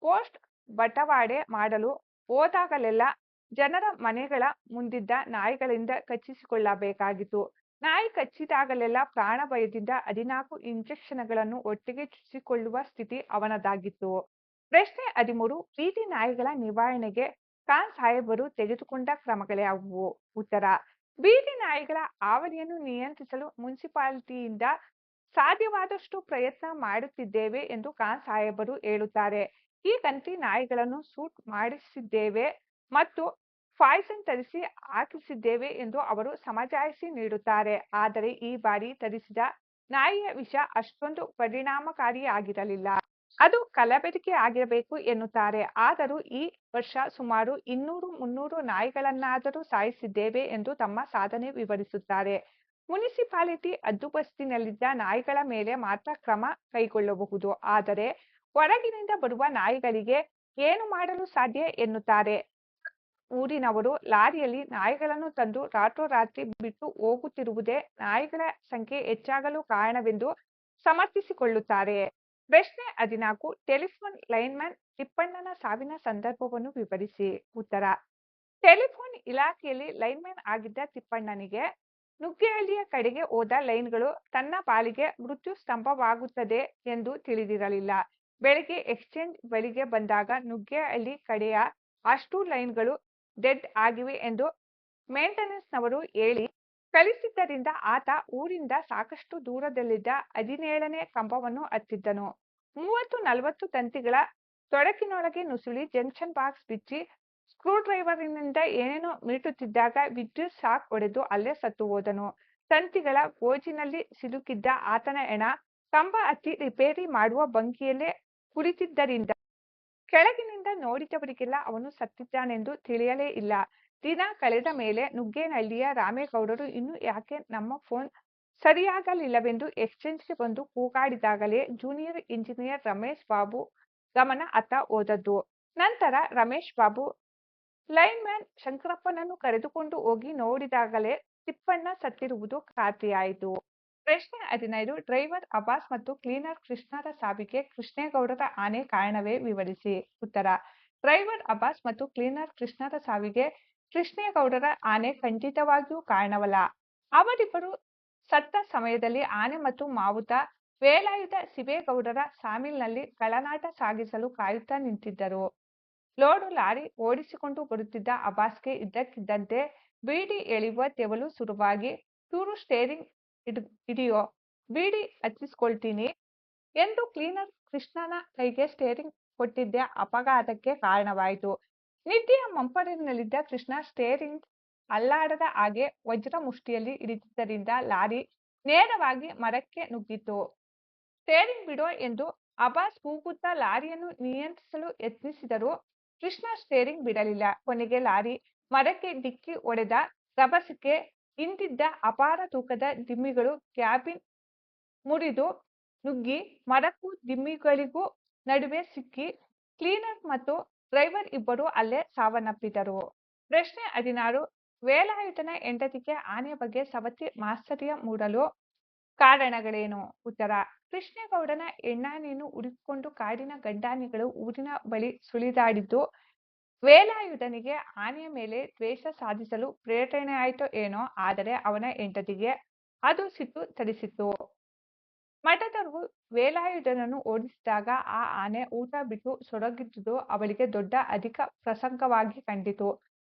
ಪೋಸ್ಟ್ ಬಟವಾಡೆ ಮಾಡಲು ಹೋದಾಗಲೆಲ್ಲ ಜನರ ಮನೆಗಳ ಮುಂದಿದ್ದ ನಾಯಿಗಳಿಂದ ಕಚ್ಚಿಸಿಕೊಳ್ಳಬೇಕಾಗಿತ್ತು. ನಾಯಿ ಕಚ್ಚಿದಾಗಲೆಲ್ಲ ಪ್ರಾಣ ಭಯದಿಂದ 14 ಇಂಜೆಕ್ಷನ್‌ಗಳನ್ನು ಒಟ್ಟಿಗೆ ಚುಚ್ಚಿಕೊಳ್ಳುವ ಸ್ಥಿತಿ ಅವನದಾಗಿತ್ತು. ಪ್ರಶ್ನೆ 13 ಬೀದಿ ನಾಯಿಗಳ ನಿವಾರಣೆಗೆ ಖಾನ್ ಸಾಹೇಬರು ತೆಗೆದುಕೊಂಡ ಕ್ರಮಗಳ್ಯಾವುವು? ಉತ್ತರ: ಬೀದಿ ನಾಯಿಗಳ ಹಾವಳಿಯನ್ನು ನಿಯಂತ್ರಿಸಲು ಮುನ್ಸಿಪಾಲಿಟಿಯಿಂದ ಸಾಧ್ಯವಾದಷ್ಟು ಪ್ರಯತ್ನ ಮಾಡುತ್ತಿದ್ದೇವೆ ಎಂದು ಖಾನ್ ಸಾಹೇಬರು ಹೇಳುತ್ತಾರೆ. ಹೀಗಂತ ನಾಯಿಗಳನ್ನು ಶೂಟ್ ಮಾಡಿಸಿದ್ದೇವೆ ಮತ್ತು ಪಾಯ್ಸನ್ ತರಿಸಿ ಹಾಕಿಸಿದ್ದೇವೆ ಎಂದು ಅವರು ಸಮಜಾಯಿಷಿ ನೀಡುತ್ತಾರೆ. ಆದರೆ ಈ ಬಾರಿ ತರಿಸಿದ ನಾಯಿಯ ವಿಷ ಅಷ್ಟೊಂದು ಪರಿಣಾಮಕಾರಿಯಾಗಿರಲಿಲ್ಲ. ಅದು ಕಲಬೆರಕೆ ಆಗಿರಬೇಕು ಎನ್ನುತ್ತಾರೆ. ಆದರೂ ಈ ವರ್ಷ ಸುಮಾರು 200-300 ನಾಯಿಗಳನ್ನಾದರೂ ಸಾಯಿಸಿದ್ದೇವೆ ಎಂದು ತಮ್ಮ ಸಾಧನೆ ವಿವರಿಸುತ್ತಾರೆ. ಮುನಿಸಿಪಾಲಿಟಿ ಹದ್ದುಬಸ್ತಿನಲ್ಲಿದ್ದ ನಾಯಿಗಳ ಮೇಲೆ ಮಾತ್ರ ಕ್ರಮ ಕೈಗೊಳ್ಳಬಹುದು. ಆದರೆ ಹೊರಗಿನಿಂದ ಬರುವ ನಾಯಿಗಳಿಗೆ ಏನು ಮಾಡಲು ಸಾಧ್ಯ ಎನ್ನುತ್ತಾರೆ. ಊರಿನವರು ಲಾರಿಯಲ್ಲಿ ನಾಯಿಗಳನ್ನು ತಂದು ರಾತ್ರೋರಾತ್ರಿ ಬಿಟ್ಟು ಹೋಗುತ್ತಿರುವುದೇ ನಾಯಿಗಳ ಸಂಖ್ಯೆ ಹೆಚ್ಚಾಗಲು ಕಾರಣವೆಂದು ಸಮರ್ಥಿಸಿಕೊಳ್ಳುತ್ತಾರೆ. ಪ್ರಶ್ನೆ 14 ಟೆಲಿಫೋನ್ ಲೈನ್‌ಮ್ಯಾನ್ ತಿಪ್ಪಣ್ಣನ ಸಾವಿನ ಸಂದರ್ಭವನ್ನು ವಿವರಿಸಿ. ಉತ್ತರ: ಟೆಲಿಫೋನ್ ಇಲಾಖೆಯಲ್ಲಿ ಲೈನ್‌ಮ್ಯಾನ್ ಆಗಿದ್ದ ತಿಪ್ಪಣ್ಣನಿಗೆ ನುಗ್ಗೇಹಳ್ಳಿಯ ಕಡೆಗೆ ಹೋದ ಲೈನ್‌ಗಳು ತನ್ನ ಪಾಲಿಗೆ ಮೃತ್ಯು ಸ್ತಂಭವಾಗುತ್ತದೆ ಎಂದು ತಿಳಿದಿರಲಿಲ್ಲ. ಬೆಳಗ್ಗೆ ಎಕ್ಸ್ಚೇಂಜ್ ಬಳಿಗೆ ಬಂದಾಗ ನುಗ್ಗೇಹಳ್ಳಿ ಕಡೆಯ ಅಷ್ಟೂ ಲೈನ್‌ಗಳು ಡೆಡ್ ಆಗಿವೆ ಎಂದು ಮೇಂಟೆನೆನ್ಸ್‌ನವರು ಹೇಳಿ ಕಳಿಸಿದ್ದರಿಂದ ಆತ ಊರಿಂದ ಸಾಕಷ್ಟು ದೂರದಲ್ಲಿದ್ದ 17ನೇ ಕಂಬವನ್ನು ಹತ್ತಿದ್ದನು. 30-40 ತಂತಿಗಳ ತೊಡಕಿನೊಳಗೆ ನುಸುಳಿ ಜಂಕ್ಷನ್ ಬಾಕ್ಸ್ ಬಿಚ್ಚಿ ಸ್ಕ್ರೂಡ್ರೈವರ್‌ನಿಂದ ಏನೇನೋ ಮೀಟುತ್ತಿದ್ದಾಗ ವಿದ್ಯುತ್ ಶಾಕ್ ಹೊಡೆದು ಅಲ್ಲೇ ಸತ್ತು ಹೋದನು. ತಂತಿಗಳ ಗೋಜಿನಲ್ಲಿ ಸಿಲುಕಿದ್ದ ಆತನ ಹೆಣ ಕಂಬ ಹತ್ತಿ ರಿಪೇರಿ ಮಾಡುವ ಬಂಕಿಯಲ್ಲೇ ಕುಳಿತಿದ್ದರಿಂದ ಕೆಳಗಿನಿಂದ ನೋಡಿದವರಿಗೆಲ್ಲ ಅವನು ಸತ್ತಿದ್ದಾನೆಂದು ತಿಳಿಯಲೇ ಇಲ್ಲ. ದಿನ ಕಳೆದ ಮೇಲೆ ನುಗ್ಗೇನಹಳ್ಳಿಯ ರಾಮೇಗೌಡರು ಇನ್ನೂ ಯಾಕೆ ನಮ್ಮ ಫೋನ್ ಸರಿಯಾಗಲಿಲ್ಲವೆಂದು ಎಕ್ಸ್ಚೇಂಜ್‌ಗೆ ಬಂದು ಕೂಗಾಡಿದಾಗಲೇ ಜೂನಿಯರ್ ಇಂಜಿನಿಯರ್ ರಮೇಶ್ ಬಾಬು ಗಮನ ಅತ್ತ ಹೋದದ್ದು. ನಂತರ ರಮೇಶ್ ಬಾಬು ಲೈನ್‌ಮ್ಯಾನ್ ಶಂಕರಪ್ಪನನ್ನು ಕರೆದುಕೊಂಡು ಹೋಗಿ ನೋಡಿದಾಗಲೇ ತಿಪ್ಪಣ್ಣ ಸತ್ತಿರುವುದು ಖಾತ್ರಿಯಾಯಿತು. ಪ್ರಶ್ನೆ 15 ಡ್ರೈವರ್ ಅಬ್ಬಾಸ್ ಮತ್ತು ಕ್ಲೀನರ್ ಕೃಷ್ಣರ ಸಾವಿಗೆ ಕೃಷ್ಣೇಗೌಡರ ಆನೆ ಕಾರಣವೇ ವಿವರಿಸಿ. ಉತ್ತರ: ಡ್ರೈವರ್ ಅಬ್ಬಾಸ್ ಮತ್ತು ಕ್ಲೀನರ್ ಕೃಷ್ಣರ ಸಾವಿಗೆ ಕೃಷ್ಣೇಗೌಡರ ಆನೆ ಖಂಡಿತವಾಗಿಯೂ ಕಾರಣವಲ್ಲ. ಅವರಿಬ್ಬರು ಸತ್ತ ಸಮಯದಲ್ಲಿ ಆನೆ ಮತ್ತು ಮಾವುತ ವೇಲಾಯುಧ ಸಿಬೇಗೌಡರ ಸಾಮಿಲ್‌ನಲ್ಲಿ ಗಳನಾಟ ಸಾಗಿಸಲು ಕಾಯುತ್ತಾ ನಿಂತಿದ್ದರು. ಲೋಡು ಲಾರಿ ಓಡಿಸಿಕೊಂಡು ಬರುತ್ತಿದ್ದ ಅಬ್ಬಾಸ್‌ಗೆ ಇದ್ದಕ್ಕಿದ್ದಂತೆ ಬೀಡಿ ಎಳೆಯುವ ತೆವಲು ಶುರುವಾಗಿ, ಚೂರು ಸ್ಟೇರಿಂಗ್ ಹಿಡಿಯೋ, ಬೀಡಿ ಹಚ್ಚಿಸ್ಕೊಳ್ತೀನಿ ಎಂದು ಕ್ಲೀನರ್ ಕೃಷ್ಣನ ಕೈಗೆ ಸ್ಟೇರಿಂಗ್ ಕೊಟ್ಟಿದ್ದೇ ಅಪಘಾತಕ್ಕೆ ಕಾರಣವಾಯಿತು. ನಿದ್ದೆಯ ಮಂಪರಿನಲ್ಲಿದ್ದ ಕೃಷ್ಣ ಸ್ಟೇರಿಂಗ್ ಅಲ್ಲಾಡದ ಹಾಗೆ ವಜ್ರ ಮುಷ್ಟಿಯಲ್ಲಿ ಹಿಡಿದಿದ್ದರಿಂದ ಲಾರಿ ನೇರವಾಗಿ ಮರಕ್ಕೆ ನುಗ್ಗಿತು. ಸ್ಟೇರಿಂಗ್ ಬಿಡೋ ಎಂದು ಅಬ್ಬಾಸ್ ಕೂಗುತ್ತಾ ಲಾರಿಯನ್ನು ನಿಯಂತ್ರಿಸಲು ಯತ್ನಿಸಿದರೂ ಕೃಷ್ಣ ಸ್ಟೇರಿಂಗ್ ಬಿಡಲಿಲ್ಲ. ಕೊನೆಗೆ ಲಾರಿ ಮರಕ್ಕೆ ಡಿಕ್ಕಿ ಹೊಡೆದ ರಭಸಕ್ಕೆ ಹಿಂದಿದ್ದ ಅಪಾರ ತೂಕದ ದಿಮ್ಮಿಗಳು ಕ್ಯಾಬಿನ್ ಮುರಿದು ನುಗ್ಗಿ ಮರಕ್ಕೂ ದಿಮ್ಮಿಗಳಿಗೂ ನಡುವೆ ಸಿಕ್ಕಿ ಕ್ಲೀನರ್ ಮತ್ತು ಡ್ರೈವರ್ ಇಬ್ಬರು ಅಲ್ಲೇ ಸಾವನ್ನಪ್ಪಿದರು. ಪ್ರಶ್ನೆ 16. ವೇಲಾಯುಧನ ಹೆಂಡತಿಗೆ ಆನೆಯ ಬಗ್ಗೆ ಸವತಿ ಮಾತ್ಸರ್ಯ ಮೂಡಲು ಕಾರಣಗಳೇನು? ಉತ್ತರ. ಕೃಷ್ಣೇಗೌಡನ ಹೆಣ್ಣಾನೆಯನ್ನು ಹುಡುಕಿಕೊಂಡು ಕಾಡಿನ ಗಂಡಾನೆಗಳು ಊರಿನ ಬಳಿ ಸುಳಿದಾಡಿದ್ದು ವೇಲಾಯುಧನಿಗೆ ಆನೆಯ ಮೇಲೆ ದ್ವೇಷ ಸಾಧಿಸಲು ಪ್ರೇರಣೆಯಾಯಿತೋ ಏನೋ, ಆದರೆ ಅವನ ಹೆಂಡತಿಗೆ ಅದು ಸಿಟ್ಟು ತರಿಸಿತ್ತು. ಮಠದವರು ವೇಲಾಯುಧನನ್ನು ಓಡಿಸಿದಾಗ ಆ ಆನೆ ಊಟ ಬಿಟ್ಟು ಸೊರಗಿದ್ದುದು ಅವಳಿಗೆ ದೊಡ್ಡ ಅಧಿಕ ಪ್ರಸಂಗವಾಗಿ ಕಂಡಿತು.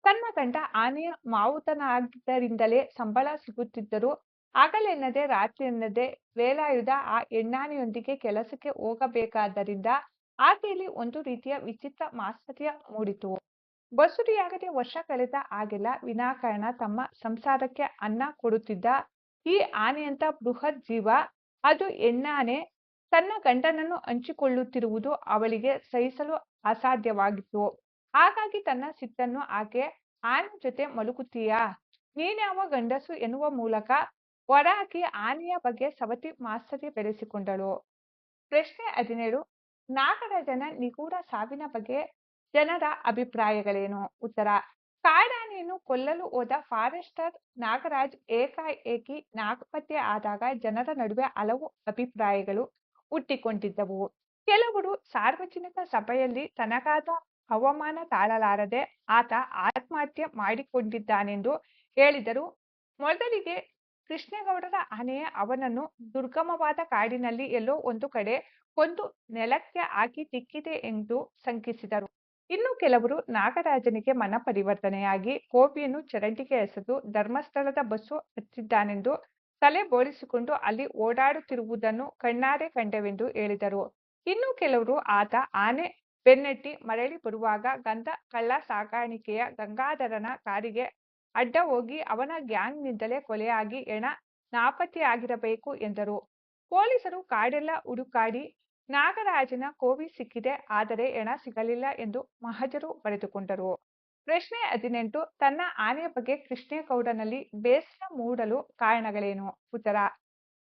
ತನ್ನ ಗಂಡ ಆನೆಯ ಮಾವುತನಾಗಿದ್ದರಿಂದಲೇ ಸಂಬಳ ಸಿಗುತ್ತಿದ್ದರೂ ಹಗಲೆನ್ನದೆ ರಾತ್ರಿಯೆನ್ನದೆ ವೇಲಾಯುಧ ಆ ಹೆಣ್ಣಾನೆಯೊಂದಿಗೆ ಕೆಲಸಕ್ಕೆ ಹೋಗಬೇಕಾದ್ದರಿಂದ ಆಕೆಯಲ್ಲಿ ಒಂದು ರೀತಿಯ ವಿಚಿತ್ರ ಮಾತ್ಸರ್ಯ ಮೂಡಿತು. ಬಸುರಿಯಾಗದೆ ವರ್ಷ ಕಳೆದ ಹಾಗೆಲ್ಲ ವಿನಾಕಾರಣ ತಮ್ಮ ಸಂಸಾರಕ್ಕೆ ಅನ್ನ ಕೊಡುತ್ತಿದ್ದ ಈ ಆನೆಯಂಥ ಬೃಹತ್ ಜೀವ, ಅದು ಹೆಣ್ಣಾನೆ, ತನ್ನ ಗಂಡನನ್ನು ಹಂಚಿಕೊಳ್ಳುತ್ತಿರುವುದು ಅವಳಿಗೆ ಸಹಿಸಲು ಅಸಾಧ್ಯವಾಗಿತ್ತು. ಹಾಗಾಗಿ ತನ್ನ ಸಿಟ್ಟನ್ನು ಆಕೆ ಆನೆ ಜೊತೆ ಮಲಗುತ್ತೀಯಾ, ನೀನ್ಯಾವ ಗಂಡಸು ಎನ್ನುವ ಮೂಲಕ ಹೊರಹಾಕಿ ಆನೆಯ ಬಗ್ಗೆ ಸವತಿ ಮಾತ್ಸರ್ಯ ಬೆಳೆಸಿಕೊಂಡಳು. ಪ್ರಶ್ನೆ 17. ನಾಗರಾಜನ ನಿಗೂಢ ಸಾವಿನ ಬಗ್ಗೆ ಜನರ ಅಭಿಪ್ರಾಯಗಳೇನು? ಉತ್ತರ. ಕಾಡಾನೆಯನ್ನು ಕೊಲ್ಲಲು ಹೋದ ಫಾರೆಸ್ಟರ್ ನಾಗರಾಜ್ ಏಕಾಏಕಿ ನಾಪತ್ತೆ ಆದಾಗ ಜನರ ನಡುವೆ ಹಲವು ಅಭಿಪ್ರಾಯಗಳು ಹುಟ್ಟಿಕೊಂಡಿದ್ದವು. ಕೆಲವರು ಸಾರ್ವಜನಿಕ ಸಭೆಯಲ್ಲಿ ತನಗಾದ ಅವಮಾನ ತಾಳಲಾರದೆ ಆತ ಆತ್ಮಹತ್ಯೆ ಮಾಡಿಕೊಂಡಿದ್ದಾನೆಂದು ಹೇಳಿದರು. ಮೊದಲಿಗೆ ಕೃಷ್ಣೇಗೌಡರ ಆನೆಯೇ ಅವನನ್ನು ದುರ್ಗಮವಾದ ಕಾಡಿನಲ್ಲಿ ಎಲ್ಲೋ ಒಂದು ಕಡೆ ಕೊಂದು ನೆಲಕ್ಕೆ ಹಾಕಿ ತಿಕ್ಕಿದೆ ಎಂದು ಶಂಕಿಸಿದರು. ಇನ್ನು ಕೆಲವರು ನಾಗರಾಜನಿಗೆ ಮನಪರಿವರ್ತನೆಯಾಗಿ ಕೋಪಿಯನ್ನು ಚರಂಡಿಗೆ ಎಸೆದು ಧರ್ಮಸ್ಥಳದ ಬಸ್ಸು ಹತ್ತಿದ್ದಾನೆಂದು ತಲೆ ಬೋಳಿಸಿಕೊಂಡು ಅಲ್ಲಿ ಓಡಾಡುತ್ತಿರುವುದನ್ನು ಕಣ್ಣಾರೆ ಕಂಡೆವೆಂದು ಹೇಳಿದರು. ಇನ್ನು ಕೆಲವರು ಆತ ಆನೆ ಬೆನ್ನಟ್ಟಿ ಮರಳಿ ಬರುವಾಗ ಗಂಧ ಕಳ್ಳ ಸಾಗಾಣಿಕೆಯ ಗಂಗಾಧರನ ಕಾರಿಗೆ ಅಡ್ಡ ಹೋಗಿ ಅವನ ಗ್ಯಾಂಗ್ನಿಂದಲೇ ಕೊಲೆಯಾಗಿ ಹೆಣ ನಾಪತ್ತೆಯಾಗಿರಬೇಕು ಎಂದರು. ಪೊಲೀಸರು ಕಾಡೆಲ್ಲ ಹುಡುಕಾಡಿ ನಾಗರಾಜನ ಕೋವಿ ಸಿಕ್ಕಿದೆ, ಆದರೆ ಹೆಣ ಸಿಗಲಿಲ್ಲ ಎಂದು ಮಹಜರು ಬರೆದುಕೊಂಡರು. ಪ್ರಶ್ನೆ 18. ತನ್ನ ಆನೆಯ ಬಗ್ಗೆ ಕೃಷ್ಣೇಗೌಡನಲ್ಲಿ ಬೇಸರ ಮೂಡಲು ಕಾರಣಗಳೇನು? ಉತ್ತರ.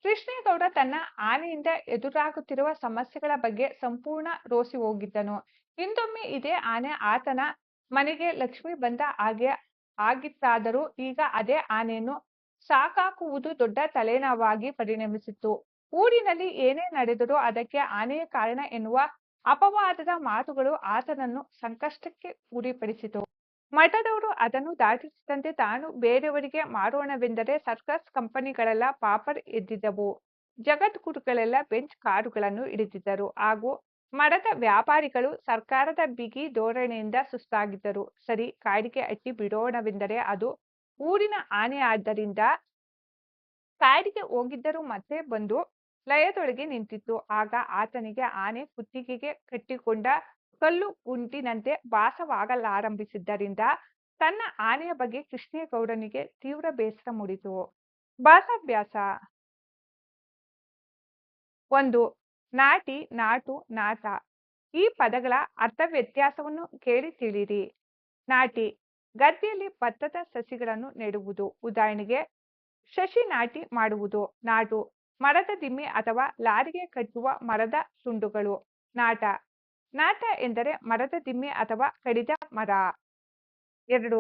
ಕೃಷ್ಣೇಗೌಡ ತನ್ನ ಆನೆಯಿಂದ ಎದುರಾಗುತ್ತಿರುವ ಸಮಸ್ಯೆಗಳ ಬಗ್ಗೆ ಸಂಪೂರ್ಣ ರೋಸಿ ಹೋಗಿದ್ದನು. ಹಿಂದೊಮ್ಮೆ ಇದೇ ಆನೆ ಆತನ ಮನೆಗೆ ಲಕ್ಷ್ಮಿ ಬಂದ ಹಾಗೆ ಆಗಿತ್ತಾದರೂ ಈಗ ಅದೇ ಆನೆಯನ್ನು ಸಾಕಾಕುವುದು ದೊಡ್ಡ ತಲೆನೋವಾಗಿ ಪರಿಣಮಿಸಿತ್ತು. ಊರಿನಲ್ಲಿ ಏನೇ ನಡೆದರೂ ಅದಕ್ಕೆ ಆನೆಯೇ ಕಾರಣ ಎನ್ನುವ ಅಪವಾದದ ಮಾತುಗಳು ಆತನನ್ನು ಸಂಕಷ್ಟಕ್ಕೆ ಗುರಿಪಡಿಸಿತು. ಮಠದವರು ಅದನ್ನು ದಾಟಿಸಿದಂತೆ ತಾನು ಬೇರೆಯವರಿಗೆ ಮಾರೋಣವೆಂದರೆ ಸರ್ಕಸ್ ಕಂಪನಿಗಳೆಲ್ಲ ಪಾಪರ್ ಎದ್ದಿದ್ದವು. ಜಗದ್ಗುರುಗಳೆಲ್ಲ ಬೆಂಚ್ ಕಾರುಗಳನ್ನು ಹಿಡಿದಿದ್ದರು. ಹಾಗೂ ಮಠದ ವ್ಯಾಪಾರಿಗಳು ಸರ್ಕಾರದ ಬಿಗಿ ಧೋರಣೆಯಿಂದ ಸುಸ್ತಾಗಿದ್ದರು. ಸರಿ, ಕಾಡಿಗೆ ಅಟ್ಟಿ ಬಿಡೋಣವೆಂದರೆ ಅದು ಊರಿನ ಆನೆಯಾದ್ದರಿಂದ ಕಾಡಿಗೆ ಹೋಗಿದ್ದರೂ ಮತ್ತೆ ಬಂದು ಲಯದೊಳಗೆ ನಿಂತಿತ್ತು. ಆಗ ಆತನಿಗೆ ಆನೆ ಕುತ್ತಿಗೆಗೆ ಕಟ್ಟಿಕೊಂಡ ಕಲ್ಲು ಗುಂಡಿನಂತೆ ಭಾಸವಾಗಲಾರಂಭಿಸಿದ್ದರಿಂದ ತನ್ನ ಆನೆಯ ಬಗ್ಗೆ ಕೃಷ್ಣೇಗೌಡನಿಗೆ ತೀವ್ರ ಬೇಸರ ಮೂಡಿತು. ಭಾಷಾಭ್ಯಾಸ. 1. ನಾಟಿ, ನಾಟು, ನಾಟ. ಈ ಪದಗಳ ಅರ್ಥ ವ್ಯತ್ಯಾಸವನ್ನು ಕೇಳಿ ತಿಳಿಯಿರಿ. ನಾಟಿ: ಗದ್ದೆಯಲ್ಲಿ ಭತ್ತದ ಸಸಿಗಳನ್ನು ನೆಡುವುದು. ಉದಾಹರಣೆಗೆ ಸಸಿ ನಾಟಿ ಮಾಡುವುದು. ನಾಟು: ಮರದ ದಿಮ್ಮಿ ಅಥವಾ ಲಾರಿಗೆ ಕಟ್ಟುವ ಮರದ ತುಂಡುಗಳು. ನಾಟ: ನಾಟ ಎಂದರೆ ಮರದ ದಿಮ್ಮಿ ಅಥವಾ ಕಡಿದ ಮರ. 2.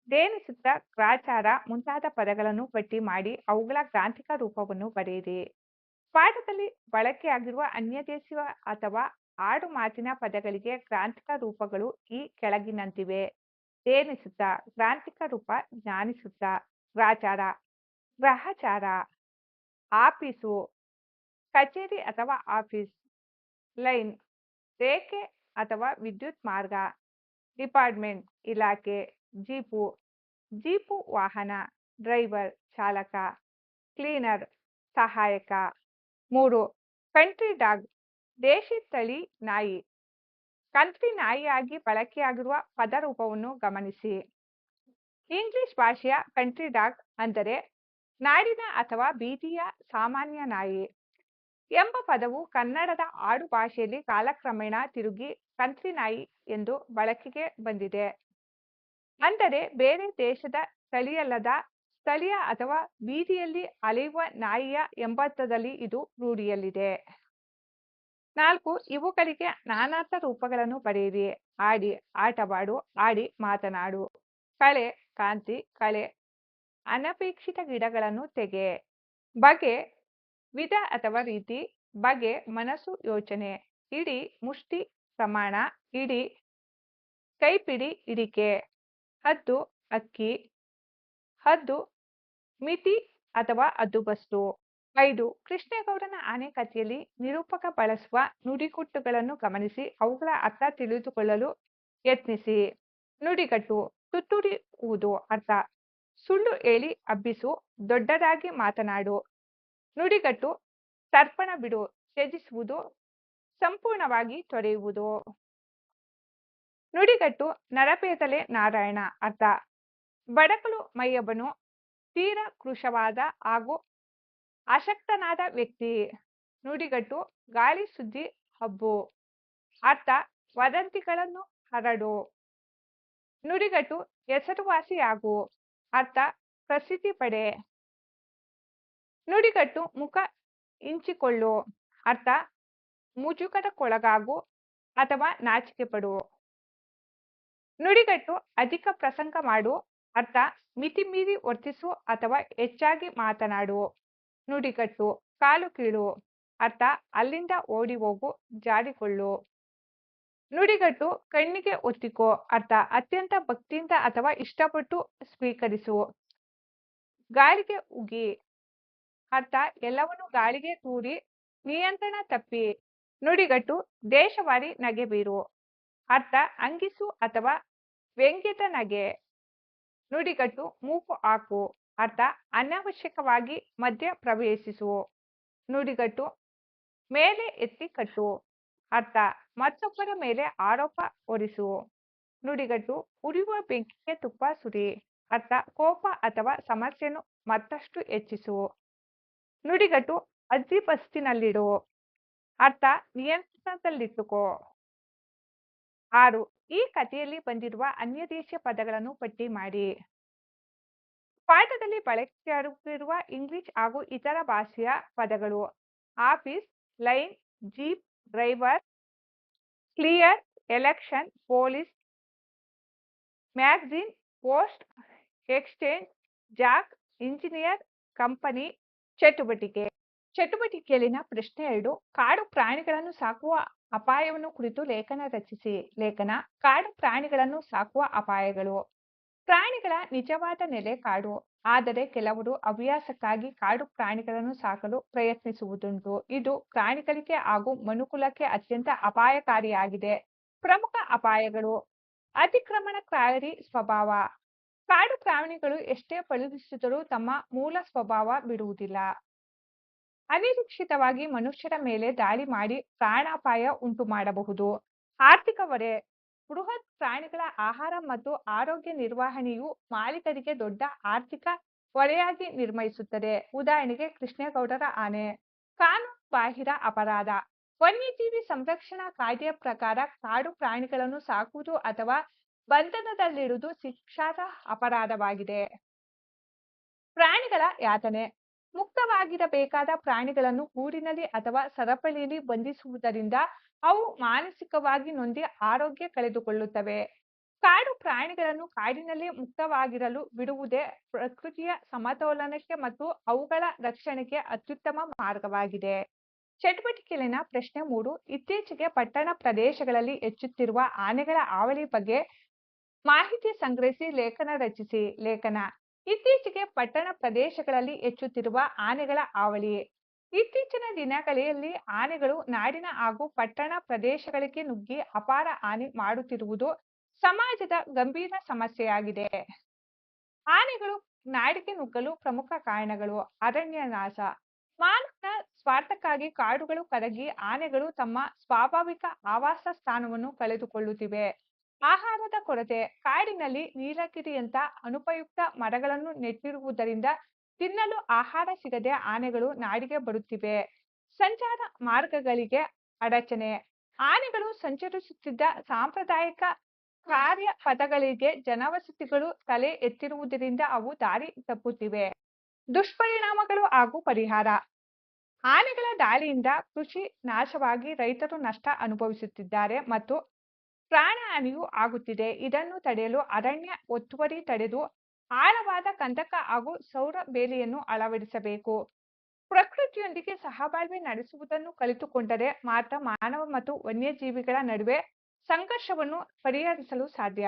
ದೇನಿಸುತ್ತ, ಗ್ರಾಚಾರ ಮುಂತಾದ ಪದಗಳನ್ನು ಪಟ್ಟಿ ಮಾಡಿ ಅವುಗಳ ಗ್ರಾಂಥಿಕ ರೂಪವನ್ನು ಬರೆಯಿರಿ. ಪಾಠದಲ್ಲಿ ಬಳಕೆಯಾಗಿರುವ ಅನ್ಯದೇಶೀಯ ಅಥವಾ ಆಡು ಮಾತಿನ ಪದಗಳಿಗೆ ಗ್ರಾಂಥಿಕ ರೂಪಗಳು ಈ ಕೆಳಗಿನಂತಿವೆ. ದೇನಿಸುತ್ತ. ಗ್ರಾಂಥಿಕ ರೂಪ ಜ್ಞಾನಿಸುತ್ತ. ಗ್ರಾಚಾರ: ಗ್ರಹಚಾರ. ಆಫೀಸು: ಕಚೇರಿ ಅಥವಾ ಆಫೀಸ್. ಲೈನ್: ರೇಖೆ ಅಥವಾ ವಿದ್ಯುತ್ ಮಾರ್ಗ. ಡಿಪಾರ್ಟ್ಮೆಂಟ್: ಇಲಾಖೆ. ಜೀಪು: ಜೀಪು ವಾಹನ. ಡ್ರೈವರ್: ಚಾಲಕ. ಕ್ಲೀನರ್: ಸಹಾಯಕ. 3. ಕಂಟ್ರಿ ಡಾಗ್: ದೇಶಿ ತಳಿ ನಾಯಿ. ಕಂಟ್ರಿ ನಾಯಿಯಾಗಿ ಬಳಕೆಯಾಗಿರುವ ಪದರೂಪವನ್ನು ಗಮನಿಸಿ. ಇಂಗ್ಲಿಷ್ ಭಾಷೆಯ ಕಂಟ್ರಿ ಡಾಗ್ ಅಂದರೆ ನಾಡಿನ ಅಥವಾ ಬೀದಿಯ ಸಾಮಾನ್ಯ ನಾಯಿ. ಎಂಬ ಪದವು ಕನ್ನಡದ ಆಡು ಭಾಷೆಯಲ್ಲಿ ಕಾಲಕ್ರಮೇಣ ತಿರುಗಿ ಕಂತ್ರಿ ನಾಯಿ ಎಂದು ಬಳಕೆಗೆ ಬಂದಿದೆ. ಅಂದರೆ ಬೇರೆ ದೇಶದ ತಳಿಯಲ್ಲದ ಸ್ಥಳೀಯ ಅಥವಾ ಬೀದಿಯಲ್ಲಿ ಅಲೆಯುವ ನಾಯಿಯ ಎಂಬರ್ಥದಲ್ಲಿ ಇದು ರೂಢಿಯಲ್ಲಿದೆ. 4 ಇವುಗಳಿಗೆ ನಾನಾರ್ಥ ರೂಪಗಳನ್ನು ಬರೆಯಿರಿ. ಆಡಿ, ಆಟವಾಡು, ಆಡಿ ಮಾತನಾಡು. ಕಳೆ, ಕಾಂತಿ, ಕಳೆ, ಅನಪೇಕ್ಷಿತ ಗಿಡಗಳನ್ನು ತೆಗೆ. ಬಗೆ, ವಿಧ ಅಥವಾ ರೀತಿ, ಬಗೆ, ಮನಸ್ಸು, ಯೋಚನೆ. ಇಡಿ, ಮುಷ್ಟಿ, ಪ್ರಮಾಣ, ಇಡಿ, ಕೈಪಿಡಿ, ಇಡಿಕೆ. ಹದ್ದು, ಅಕ್ಕಿ, ಹದ್ದು, ಮಿತಿ ಅಥವಾ ಹದ್ದುಬಸ್ತು. 5 ಕೃಷ್ಣೇಗೌಡನ ಆನೆ ಕಥೆಯಲ್ಲಿ ನಿರೂಪಕ ಬಳಸುವ ನುಡಿಗಟ್ಟುಗಳನ್ನು ಗಮನಿಸಿ ಅವುಗಳ ಅರ್ಥ ತಿಳಿದುಕೊಳ್ಳಲು ಯತ್ನಿಸಿ. ನುಡಿಗಟ್ಟು: ತುತ್ತೂರಿಯುವುದು. ಅರ್ಥ: ಸುಳ್ಳು ಹೇಳಿ ಹಬ್ಬಿಸು, ದೊಡ್ಡದಾಗಿ ಮಾತನಾಡು. ನುಡಿಗಟ್ಟು: ತರ್ಪಣ ಬಿಡು, ತ್ಯಜಿಸುವುದು, ಸಂಪೂರ್ಣವಾಗಿ ತೊರೆಯುವುದು. ನುಡಿಗಟ್ಟು: ನರಪೇತಲೆ ನಾರಾಯಣ. ಅರ್ಥ: ಬಡಕಲು ಮೈಯಬ್ಬನು, ತೀರ ಕೃಶವಾದ ಹಾಗೂ ಅಶಕ್ತನಾದ ವ್ಯಕ್ತಿ. ನುಡಿಗಟ್ಟು: ಗಾಳಿ ಸುದ್ದಿ ಹಬ್ಬು. ಅರ್ಥ: ವದಂತಿಗಳನ್ನು ಹರಡು. ನುಡಿಗಟ್ಟು: ಹೆಸರುವಾಸಿಯಾಗು. ಅರ್ಥ: ಪ್ರಸಿದ್ಧಿ ಪಡೆ. ನುಡಿಗಟ್ಟು: ಮುಖ ಇಂಚಿಕೊಳ್ಳು. ಅರ್ಥ: ಮುಜುಗರಕ್ಕೊಳಗಾಗು ಅಥವಾ ನಾಚಿಕೆ ಪಡು. ನುಡಿಗಟ್ಟು: ಅಧಿಕ ಪ್ರಸಂಗ ಮಾಡು. ಅರ್ಥ: ಮಿತಿಮೀರಿ ವರ್ತಿಸು ಅಥವಾ ಹೆಚ್ಚಾಗಿ ಮಾತನಾಡು. ನುಡಿಗಟ್ಟು: ಕಾಲು ಕೀಳು. ಅರ್ಥ: ಅಲ್ಲಿಂದ ಓಡಿ ಹೋಗು, ಜಾರಿಕೊಳ್ಳು. ನುಡಿಗಟ್ಟು: ಕಣ್ಣಿಗೆ ಒತ್ತಿಕೋ. ಅರ್ಥ: ಅತ್ಯಂತ ಭಕ್ತಿಯಿಂದ ಅಥವಾ ಇಷ್ಟಪಟ್ಟು ಸ್ವೀಕರಿಸು. ಗಾಳಿಗೆ ಉಗಿ. ಅರ್ಥ: ಎಲ್ಲವನ್ನೂ ಗಾಳಿಗೆ ತೂರಿ ನಿಯಂತ್ರಣ ತಪ್ಪಿ. ನುಡಿಗಟ್ಟು: ದೇಶವಾರಿ ನಗೆಬೀರು. ಅರ್ಥ: ಹಂಗಿಸು ಅಥವಾ ವ್ಯಂಗ್ಯದ ನಗೆ. ನುಡಿಗಟ್ಟು: ಮೂಗು ಹಾಕು. ಅರ್ಥ: ಅನಾವಶ್ಯಕವಾಗಿ ಮಧ್ಯ ಪ್ರವೇಶಿಸು. ನುಡಿಗಟ್ಟು: ಮೇಲೆ ಎತ್ತಿ ಕಟ್ಟು. ಅರ್ಥ: ಮತ್ತೊಬ್ಬರ ಮೇಲೆ ಆರೋಪ ಹೊರಿಸು. ನುಡಿಗಟ್ಟು: ಉರಿಯುವ ಬೆಂಕಿಗೆ ತುಪ್ಪ ಸುರಿ. ಅರ್ಥ: ಕೋಪ ಅಥವಾ ಸಮಸ್ಯೆಯನ್ನು ಮತ್ತಷ್ಟು ಹೆಚ್ಚಿಸು. ನುಡಿಗಟ್ಟು: ಹದ್ದಿಬಸ್ತಿನಲ್ಲಿಡು. ಅರ್ಥ: ನಿಯಂತ್ರಣದಲ್ಲಿಟ್ಟುಕೋ. 6 ಈ ಕಥೆಯಲ್ಲಿ ಬಂದಿರುವ ಅನ್ಯದೇಶೀಯ ಪದಗಳನ್ನು ಪಟ್ಟಿ ಮಾಡಿ. ಪಾಠದಲ್ಲಿ ಬಳಕೆಯಾಗುತ್ತಿರುವ ಇಂಗ್ಲಿಷ್ ಹಾಗೂ ಇತರ ಭಾಷೆಯ ಪದಗಳು: office, line, jeep, driver, clear, election, police, magazine, post, exchange, Jack, engineer, company. ಚಟುವಟಿಕೆ. ಚಟುವಟಿಕೆಯಲ್ಲಿನ ಪ್ರಶ್ನೆ 2 ಕಾಡು ಪ್ರಾಣಿಗಳನ್ನು ಸಾಕುವ ಅಪಾಯವನ್ನು ಕುರಿತು ಲೇಖನ ರಚಿಸಿ. ಲೇಖನ: ಕಾಡು ಪ್ರಾಣಿಗಳನ್ನು ಸಾಕುವ ಅಪಾಯಗಳು. ಪ್ರಾಣಿಗಳ ನಿಜವಾದ ನೆಲೆ ಕಾಡು. ಆದರೆ ಕೆಲವರು ಹವ್ಯಾಸಕ್ಕಾಗಿ ಕಾಡು ಪ್ರಾಣಿಗಳನ್ನು ಸಾಕಲು ಪ್ರಯತ್ನಿಸುವುದುಂಟು. ಇದು ಪ್ರಾಣಿಗಳಿಗೆ ಹಾಗೂ ಮನುಕುಲಕ್ಕೆ ಅತ್ಯಂತ ಅಪಾಯಕಾರಿಯಾಗಿದೆ. ಪ್ರಮುಖ ಅಪಾಯಗಳು: ಅತಿಕ್ರಮಣಕಾರಿ ಸ್ವಭಾವ. ಕಾಡು ಪ್ರಾಣಿಗಳು ಎಷ್ಟೇ ಪಳಗಿಸಿದರೂ ತಮ್ಮ ಮೂಲ ಸ್ವಭಾವ ಬಿಡುವುದಿಲ್ಲ. ಅನಿರೀಕ್ಷಿತವಾಗಿ ಮನುಷ್ಯರ ಮೇಲೆ ದಾಳಿ ಮಾಡಿ ಪ್ರಾಣಾಪಾಯ ಉಂಟು ಮಾಡಬಹುದು. ಆರ್ಥಿಕ ಹೊರೆ. ಬೃಹತ್ ಪ್ರಾಣಿಗಳ ಆಹಾರ ಮತ್ತು ಆರೋಗ್ಯ ನಿರ್ವಹಣೆಯು ಮಾಲೀಕರಿಗೆ ದೊಡ್ಡ ಆರ್ಥಿಕ ಹೊರೆಯಾಗಿ ನಿರ್ವಹಿಸುತ್ತದೆ. ಉದಾಹರಣೆಗೆ ಕೃಷ್ಣೇಗೌಡರ ಆನೆ. ಕಾನೂನು ಬಾಹಿರ ಅಪರಾಧ. ವನ್ಯಜೀವಿ ಸಂರಕ್ಷಣಾ ಕಾಯ್ದೆಯ ಪ್ರಕಾರ ಕಾಡು ಪ್ರಾಣಿಗಳನ್ನು ಸಾಕುವುದು ಅಥವಾ ಬಂಧನದಲ್ಲಿಡುವುದು ಶಿಕ್ಷಾರ್ಹ ಅಪರಾಧವಾಗಿದೆ. ಪ್ರಾಣಿಗಳ ಯಾತನೆ. ಮುಕ್ತವಾಗಿರಬೇಕಾದ ಪ್ರಾಣಿಗಳನ್ನು ಗೂಡಿನಲ್ಲಿ ಅಥವಾ ಸರಪಳಿಯಲ್ಲಿ ಬಂಧಿಸುವುದರಿಂದ ಅವು ಮಾನಸಿಕವಾಗಿ ನೊಂದಿ ಆರೋಗ್ಯ ಕಳೆದುಕೊಳ್ಳುತ್ತವೆ. ಕಾಡು ಪ್ರಾಣಿಗಳನ್ನು ಕಾಡಿನಲ್ಲೇ ಮುಕ್ತವಾಗಿರಲು ಬಿಡುವುದೇ ಪ್ರಕೃತಿಯ ಸಮತೋಲನಕ್ಕೆ ಮತ್ತು ಅವುಗಳ ರಕ್ಷಣೆಗೆ ಅತ್ಯುತ್ತಮ ಮಾರ್ಗವಾಗಿದೆ. ಚಟುವಟಿಕೆಯಲ್ಲಿನ ಪ್ರಶ್ನೆ 3 ಇತ್ತೀಚೆಗೆ ಪಟ್ಟಣ ಪ್ರದೇಶಗಳಲ್ಲಿ ಹೆಚ್ಚುತ್ತಿರುವ ಆನೆಗಳ ಹಾವಳಿ ಬಗ್ಗೆ ಮಾಹಿತಿ ಸಂಗ್ರಹಿಸಿ ಲೇಖನ ರಚಿಸಿ. ಲೇಖನ: ಇತ್ತೀಚೆಗೆ ಪಟ್ಟಣ ಪ್ರದೇಶಗಳಲ್ಲಿ ಹೆಚ್ಚುತ್ತಿರುವ ಆನೆಗಳ ಹಾವಳಿ. ಇತ್ತೀಚಿನ ದಿನಗಳಲ್ಲಿ ಆನೆಗಳು ನಾಡಿನ ಹಾಗೂ ಪಟ್ಟಣ ಪ್ರದೇಶಗಳಿಗೆ ನುಗ್ಗಿ ಅಪಾರ ಹಾನಿ ಮಾಡುತ್ತಿರುವುದು ಸಮಾಜದ ಗಂಭೀರ ಸಮಸ್ಯೆಯಾಗಿದೆ. ಆನೆಗಳು ನಾಡಿಗೆ ನುಗ್ಗಲು ಪ್ರಮುಖ ಕಾರಣಗಳು: ಅರಣ್ಯನಾಶ. ಮಾನವನ ಸ್ವಾರ್ಥಕ್ಕಾಗಿ ಕಾಡುಗಳು ಕರಗಿ ಆನೆಗಳು ತಮ್ಮ ಸ್ವಾಭಾವಿಕ ಆವಾಸ ಸ್ಥಾನವನ್ನು ಕಳೆದುಕೊಳ್ಳುತ್ತಿವೆ. ಆಹಾರದ ಕೊರತೆ. ಕಾಡಿನಲ್ಲಿ ನೀಲಗಿರಿಯಂಥ ಅನುಪಯುಕ್ತ ಮರಗಳನ್ನು ನೆಟ್ಟಿರುವುದರಿಂದ ತಿನ್ನಲು ಆಹಾರ ಸಿಗದೆ ಆನೆಗಳು ನಾಡಿಗೆ ಬರುತ್ತಿವೆ. ಸಂಚಾರ ಮಾರ್ಗಗಳಿಗೆ ಅಡಚಣೆ. ಆನೆಗಳು ಸಂಚರಿಸುತ್ತಿದ್ದ ಸಾಂಪ್ರದಾಯಿಕ ಕಾರ್ಯಪಥಗಳಿಗೆ ಜನವಸತಿಗಳು ತಲೆ ಎತ್ತಿರುವುದರಿಂದ ಅವು ದಾರಿ ತಪ್ಪುತ್ತಿವೆ. ದುಷ್ಪರಿಣಾಮಗಳು ಹಾಗೂ ಪರಿಹಾರ. ಆನೆಗಳ ದಾಳಿಯಿಂದ ಕೃಷಿ ನಾಶವಾಗಿ ರೈತರು ನಷ್ಟ ಅನುಭವಿಸುತ್ತಿದ್ದಾರೆ ಮತ್ತು ಪ್ರಾಣಹಾನಿಯೂ ಆಗುತ್ತಿದೆ. ಇದನ್ನು ತಡೆಯಲು ಅರಣ್ಯ ಒತ್ತುವರಿ ತಡೆದು ಆಳವಾದ ಕಂದಕ ಹಾಗೂ ಸೌರ ಬೇಲಿಯನ್ನು ಅಳವಡಿಸಬೇಕು. ಪ್ರಕೃತಿಯೊಂದಿಗೆ ಸಹಬಾಳ್ವೆ ನಡೆಸುವುದನ್ನು ಕಲಿತುಕೊಂಡರೆ ಮಾತ್ರ ಮಾನವ ಮತ್ತು ವನ್ಯಜೀವಿಗಳ ನಡುವೆ ಸಂಘರ್ಷವನ್ನು ಪರಿಹರಿಸಲು ಸಾಧ್ಯ.